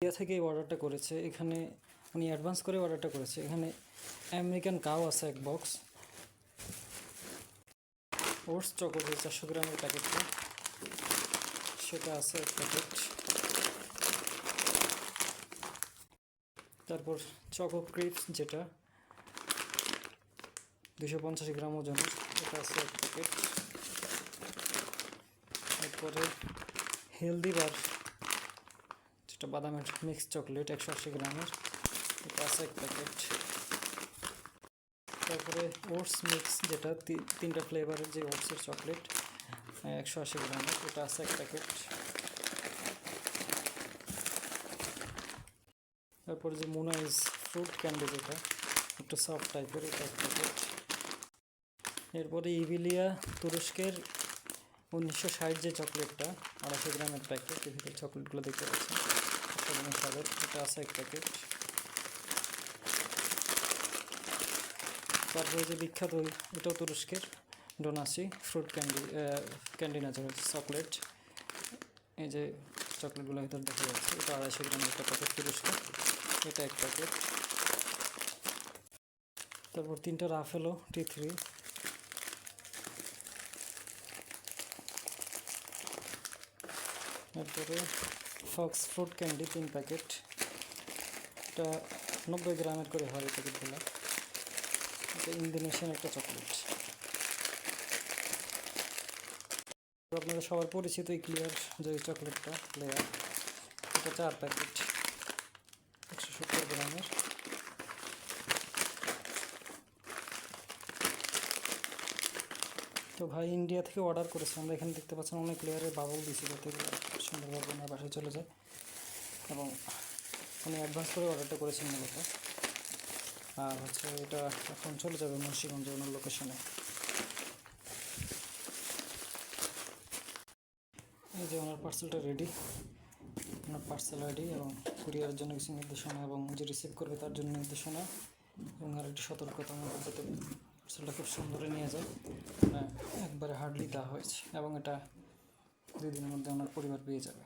India থেকে অর্ডারটা করেছে। এখানে উনি অ্যাডভান্স করে অর্ডারটা করেছে। এখানে আমেরিকান কাউ আছে এক বক্স, ওটস চকো যে 400 গ্রামের প্যাকেটটা সেটা আছে এক প্যাকেট। তারপর চকো ক্রিপস যেটা 250 গ্রাম ওজনের, এটা আছে এক প্যাকেট। তারপরে হেলদি বার যেটা বাদামের মিক্স চকলেট 180 গ্রামের, এটা আছে এক প্যাকেট। তারপরে ওটস মিক্স যেটা 3টা ফ্লেভারের যে ওটসের চকলেট 180 গ্রামের, এটা আছে এক প্যাকেট। তারপরে যে মোনাইজ ফ্রুট ক্যান্ডি যেটা একটু সফট টাইপের, এটা এক প্যাকেট। এরপরে ইভিলিয়া তুরস্কের 1960 যে চকলেটটা 250 গ্রামের প্যাকেট, এর ভিতরে চকলেটগুলো দেখতে পাচ্ছেন স্বাদের, এটা আছে এক প্যাকেট। তারপরে যে বিখ্যাত এটাও তুরস্কের ডোনাসি ফ্রুট ক্যান্ডি না চকলেট, এই যে চকলেটগুলো ভিতরে দেখা যাচ্ছে, এটা 250 গ্রামের একটা প্যাকেট তুরস্কের, এটা এক প্যাকেট। তারপর 3টা রাফেলো T3, তারপরে ফক্স ফ্রুট ক্যান্ডি 3 প্যাকেট, এটা 90 গ্রামের করে হয় এই প্যাকেটগুলো, এটা ইন্দোনেশিয়ান একটা চকলেট। আপনাদের সবার পরিচিত এই ক্লিয়ার যে চকলেটটা লেয়ার, এটা 4 প্যাকেট 170 গ্রামের। তো ভাই ইন্ডিয়া থেকে অর্ডার করেছে, আমরা এখানে দেখতে পাচ্ছেন অনেক লেয়ারের বাবল দিয়েছি যাতে সুন্দরভাবে আমার বাসায় চলে যায়, এবং উনি অ্যাডভান্স করে অর্ডারটা করেছেন মূলত। আর হচ্ছে এটা এখন চলে যাবে মুন্সিগঞ্জ ওনার লোকেশনে। এই যে ওনার পার্সেলটা রেডি, ওনার পার্সেল আইডি এবং কুরিয়ারের জন্য কিছু নির্দেশনা এবং যে রিসিভ করবে তার জন্য নির্দেশনা, এবং আর একটি সতর্কতা যাতে পার্সেলটা খুব সুন্দরে নিয়ে যায়, একবারে হার্ডলি দেওয়া হয়েছে, এবং এটা 2 দিনের মধ্যে ওনার পরিবার পেয়ে যাবে।